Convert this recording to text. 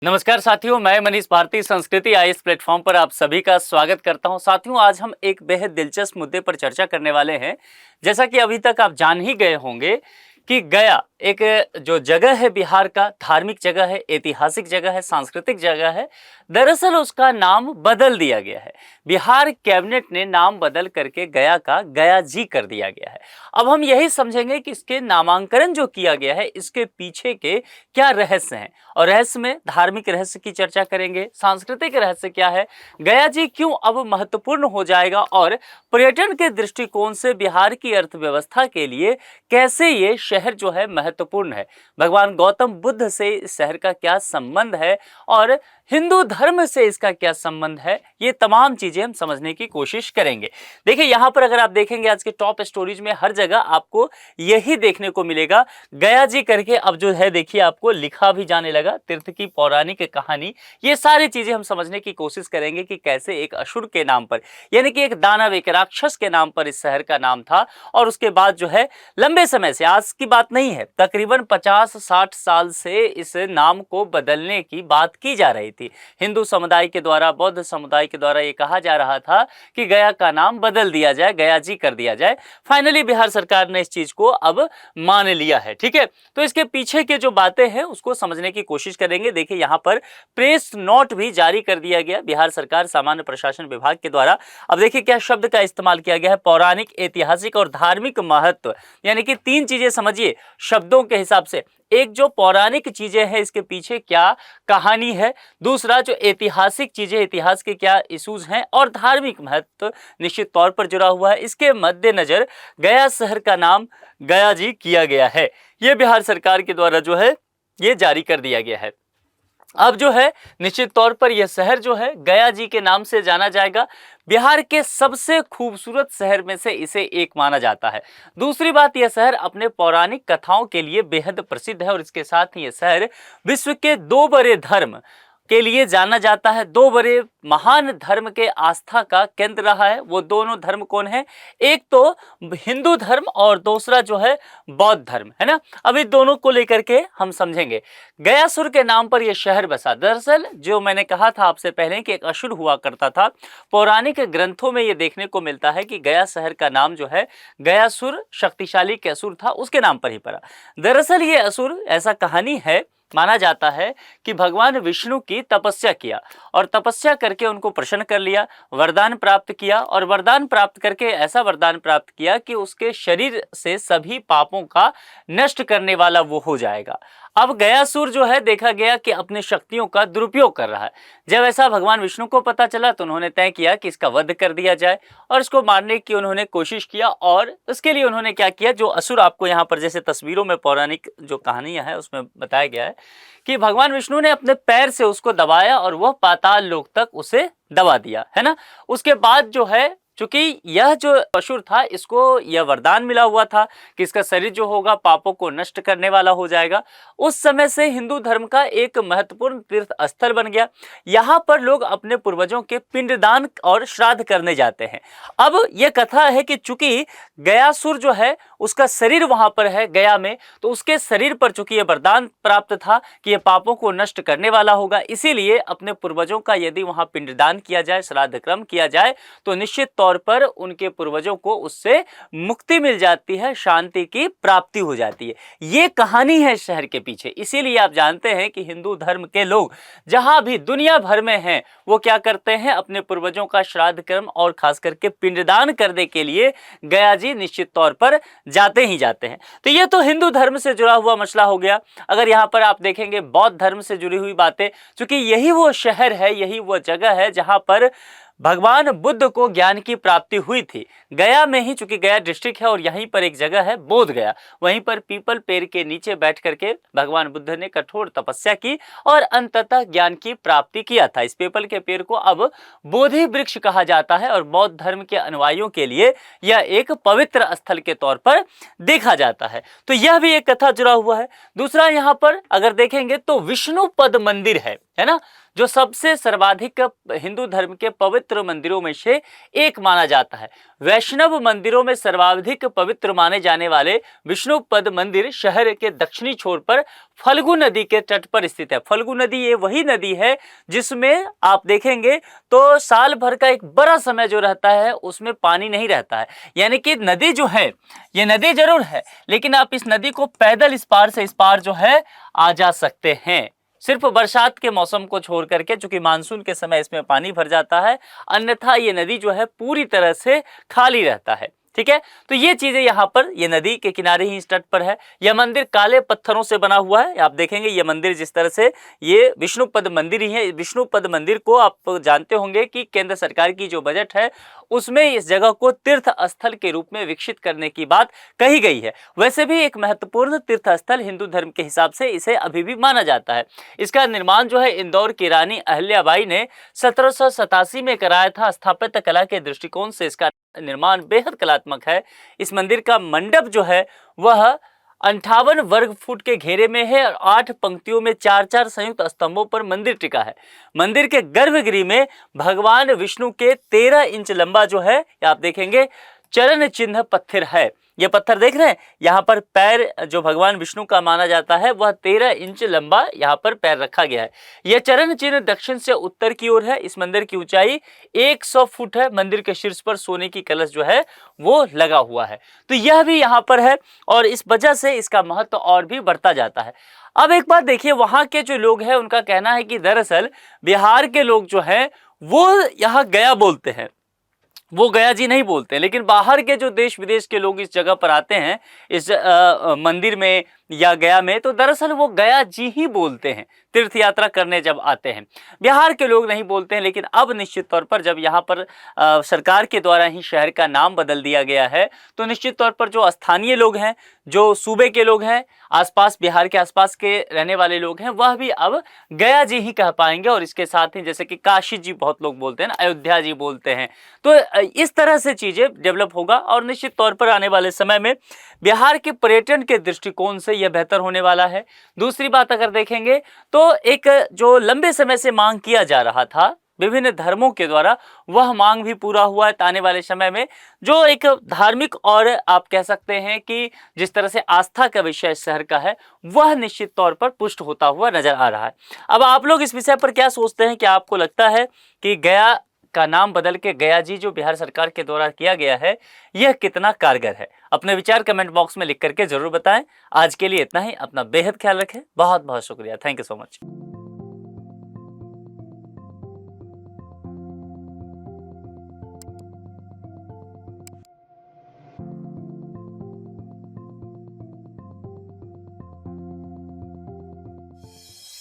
नमस्कार साथियों, मैं मनीष भारती संस्कृति आईएएस प्लेटफॉर्म पर आप सभी का स्वागत करता हूं। साथियों, आज हम एक बेहद दिलचस्प मुद्दे पर चर्चा करने वाले हैं। जैसा कि अभी तक आप जान ही गए होंगे कि गया एक जो जगह है, बिहार का धार्मिक जगह है, ऐतिहासिक जगह है, सांस्कृतिक जगह है। दरअसल उसका नाम बदल दिया गया है। बिहार कैबिनेट ने नाम बदल करके गया का गया जी कर दिया गया है। अब हम यही समझेंगे कि इसके नामांकन जो किया गया है, इसके पीछे के क्या रहस्य हैं, और रहस्य में धार्मिक रहस्य की चर्चा करेंगे। सांस्कृतिक रहस्य क्या है, गया जी क्यों अब महत्वपूर्ण हो जाएगा, और पर्यटन के दृष्टिकोण से बिहार की अर्थव्यवस्था के लिए कैसे ये शहर जो है महत्वपूर्ण है, भगवान गौतम बुद्ध से इस शहर का क्या संबंध है, और हिंदू धर्म से इसका क्या संबंध है, ये तमाम चीजें हम समझने की कोशिश करेंगे। देखिए, यहाँ पर अगर आप देखेंगे आज के टॉप स्टोरीज में हर जगह आपको यही देखने को मिलेगा, गया जी करके अब जो है देखिए आपको लिखा भी जाने लगा, तीर्थ की पौराणिक कहानी। ये सारी चीजें हम समझने की कोशिश करेंगे कि कैसे एक असुर के नाम पर, यानी कि एक दानव, एक राक्षस के नाम पर इस शहर का नाम था, और उसके बाद जो है लंबे समय से, आज की बात नहीं है, तकरीबन 50-60 साल से इस नाम को बदलने की बात की जा रही थी। हिंदू समुदाय के द्वारा, बौद्ध समुदाय के द्वारा ये कहा जा रहा था कि गया का नाम बदल दिया जाए, गया जी कर दिया जाए। फाइनली बिहार सरकार ने इस चीज को अब मान लिया है। ठीक है, तो इसके पीछे के जो बातें हैं उसको समझने की कोशिश करेंगे। देखिए, यहाँ पर प्रेस नोट भी जारी कर दिया गया बिहार सरकार सामान्य प्रशासन विभाग के द्वारा। अब देखिए क्या शब्द का इस्तेमाल किया गया है, पौराणिक, ऐतिहासिक और धार्मिक महत्व, यानी कि तीन चीजें समझिए शब्दों के हिसाब से। एक जो पौराणिक चीजें हैं, इसके पीछे क्या कहानी है, दूसरा जो ऐतिहासिक चीजें, इतिहास के क्या इश्यूज हैं, और धार्मिक महत्व निश्चित तौर पर जुड़ा हुआ है। इसके मद्देनजर गया शहर का नाम गया जी किया गया है। यह बिहार सरकार के द्वारा जो है ये जारी कर दिया गया है। अब जो है निश्चित तौर पर यह शहर जो है गया जी के नाम से जाना जाएगा। बिहार के सबसे खूबसूरत शहर में से इसे एक माना जाता है। दूसरी बात, यह शहर अपने पौराणिक कथाओं के लिए बेहद प्रसिद्ध है, और इसके साथ ही यह शहर विश्व के दो बड़े धर्म के लिए जाना जाता है। दो बड़े महान धर्म के आस्था का केंद्र रहा है। वो दोनों धर्म कौन है? एक तो हिंदू धर्म और दूसरा जो है बौद्ध धर्म, है ना। अभी दोनों को लेकर के हम समझेंगे। गयासुर के नाम पर यह शहर बसा। दरअसल जो मैंने कहा था आपसे पहले कि एक असुर हुआ करता था, पौराणिक ग्रंथों में यह देखने को मिलता है कि गया शहर का नाम जो है गयासुर, शक्तिशाली के असुर था, उसके नाम पर ही पड़ा। दरअसल ये असुर, ऐसा कहानी है, माना जाता है कि भगवान विष्णु की तपस्या किया, और तपस्या करके उनको प्रसन्न कर लिया, वरदान प्राप्त किया, और वरदान प्राप्त करके ऐसा वरदान प्राप्त किया कि उसके शरीर से सभी पापों का नष्ट करने वाला वो हो जाएगा। अब गयासुर जो है देखा गया कि अपनी शक्तियों का दुरुपयोग कर रहा है। जब ऐसा भगवान विष्णु को पता चला तो उन्होंने तय किया कि इसका वध कर दिया जाए, और इसको मारने की उन्होंने कोशिश किया। और उसके लिए उन्होंने क्या किया, जो असुर आपको यहाँ पर जैसे तस्वीरों में पौराणिक जो कहानियां हैं उसमें बताया गया है कि भगवान विष्णु ने अपने पैर से उसको दबाया, और वह पाताल लोक तक उसे दबा दिया, है ना। उसके बाद जो है, चूंकि यह जो असुर था, इसको यह वरदान मिला हुआ था कि इसका शरीर जो होगा पापों को नष्ट करने वाला हो जाएगा। उस समय से हिंदू धर्म का एक महत्वपूर्ण तीर्थ स्थल बन गया। यहाँ पर लोग अपने पूर्वजों के पिंडदान और श्राद्ध करने जाते हैं। अब यह कथा है कि चूंकि गयासुर जो है उसका शरीर वहां पर है गया में, तो उसके शरीर पर चूंकि यह वरदान प्राप्त था कि यह पापों को नष्ट करने वाला होगा, इसीलिए अपने पूर्वजों का यदि वहां पिंडदान किया जाए, श्राद्ध कर्म किया जाए, तो निश्चित तौर पर उनके पूर्वजों को उससे मुक्ति मिल जाती है, शांति की प्राप्ति हो जाती है। ये कहानी है शहर के पीछे। इसीलिए आप जानते हैं कि हिंदू धर्म के लोग जहां भी दुनिया भर में हैं, वो क्या करते हैं, अपने पूर्वजों का श्राद्ध कर्म और खास करके पिंडदान करने के लिए गया जी निश्चित तौर पर जाते ही जाते हैं। तो ये तो हिंदू धर्म से जुड़ा हुआ मसला हो गया। अगर यहाँ पर आप देखेंगे बौद्ध धर्म से जुड़ी हुई बातें, क्योंकि यही वो शहर है, यही वो जगह है जहां पर भगवान बुद्ध को ज्ञान की प्राप्ति हुई थी। गया में ही, चूंकि गया डिस्ट्रिक्ट है और यहीं पर एक जगह है बोध गया, वहीं पर पीपल पेड़ के नीचे बैठ करके भगवान बुद्ध ने कठोर तपस्या की और अंततः ज्ञान की प्राप्ति किया था। इस पीपल के पेड़ को अब बोधि वृक्ष कहा जाता है, और बौद्ध धर्म के अनुयायियों के लिए यह एक पवित्र स्थल के तौर पर देखा जाता है। तो यह भी एक कथा जुड़ा हुआ है। दूसरा, यहाँ पर अगर देखेंगे तो विष्णु पद मंदिर है ना। जो सबसे सर्वाधिक हिंदू धर्म के पवित्र मंदिरों में से एक माना जाता है। वैष्णव मंदिरों में सर्वाधिक पवित्र माने जाने वाले विष्णुपद मंदिर शहर के दक्षिणी छोर पर फल्गु नदी के तट पर स्थित है। फल्गु नदी ये वही नदी है जिसमें आप देखेंगे तो साल भर का एक बड़ा समय जो रहता है उसमें पानी नहीं रहता है। यानी कि नदी जो है, ये नदी जरूर है लेकिन आप इस नदी को पैदल इस पार से इस पार जो है आ जा सकते हैं, सिर्फ बरसात के मौसम को छोड़ करके, चूंकि मानसून के समय इसमें पानी भर जाता है, अन्यथा ये नदी जो है पूरी तरह से खाली रहता है। ठीक है, तो ये चीजें यहाँ पर, ये नदी के किनारे ही इस तट पर है। यह मंदिर काले पत्थरों से बना हुआ है। आप देखेंगे ये मंदिर जिस तरह से, ये विष्णुपद मंदिर ही है। विष्णुपद मंदिर को आप जानते होंगे कि केंद्र सरकार की जो बजट है उसमें इस जगह को तीर्थ स्थल के रूप में विकसित करने की बात कही गई है। वैसे भी एक महत्वपूर्ण तीर्थ स्थल हिंदू धर्म के हिसाब से इसे अभी भी माना जाता है। इसका निर्माण जो है इंदौर की रानी अहल्याबाई ने 1787 में कराया था। स्थापत्य कला के दृष्टिकोण से इसका निर्माण बेहद कलात्मक है। इस मंदिर का मंडप जो है वह 58 वर्ग फुट के घेरे में है और 8 पंक्तियों में 4-4 संयुक्त स्तंभों पर मंदिर टिका है। मंदिर के गर्भगृह में भगवान विष्णु के 13 इंच लंबा जो है, आप देखेंगे चरण चिन्ह पत्थर है। ये पत्थर देख रहे हैं, यहाँ पर पैर जो भगवान विष्णु का माना जाता है वह 13 इंच लंबा यहाँ पर पैर रखा गया है। यह चरण चिन्ह दक्षिण से उत्तर की ओर है। इस मंदिर की ऊंचाई 100 फुट है। मंदिर के शीर्ष पर सोने की कलश जो है वो लगा हुआ है। तो यह भी यहाँ पर है और इस वजह से इसका महत्व और भी बढ़ता जाता है। अब एक बात देखिए, वहाँ के जो लोग हैं उनका कहना है कि दरअसल बिहार के लोग जो हैं वो यहाँ गया बोलते हैं, वो गया जी नहीं बोलते, लेकिन बाहर के जो देश विदेश के लोग इस जगह पर आते हैं, इस मंदिर में या गया में, तो दरअसल वो गया जी ही बोलते हैं तीर्थ यात्रा करने जब आते हैं। बिहार के लोग नहीं बोलते हैं। लेकिन अब निश्चित तौर पर जब यहाँ पर सरकार के द्वारा ही शहर का नाम बदल दिया गया है तो निश्चित तौर पर जो स्थानीय लोग हैं, जो सूबे के लोग हैं, आसपास बिहार के आसपास के रहने वाले लोग हैं, वह भी अब गया जी ही कह पाएंगे। और इसके साथ ही जैसे कि काशी जी बहुत लोग बोलते हैं ना, अयोध्या जी बोलते हैं। तो इस तरह से चीजें डेवलप होगा और निश्चित तौर पर आने वाले समय में बिहार के पर्यटन के दृष्टिकोण से यह बेहतर होने वाला है। दूसरी बात अगर देखेंगे तो एक जो लंबे समय से मांग किया जा रहा था विभिन्न धर्मों के द्वारा, वह मांग भी पूरा हुआ है। आने वाले समय में जो एक धार्मिक और आप कह सकते हैं कि जिस तरह से आस्था का विषय शहर का है, वह निश्चित तौर पर पुष्ट होता हुआ नजर आ रहा है। अब आप लोग इस विषय पर क्या सोचते हैं? क्या आपको लगता है कि गया का नाम बदल के गया जी जो बिहार सरकार के द्वारा किया गया है, यह कितना कारगर है? अपने विचार कमेंट बॉक्स में लिख करके जरूर बताएं। आज के लिए इतना ही। अपना बेहद ख्याल रखें। बहुत बहुत शुक्रिया। Thank you so much.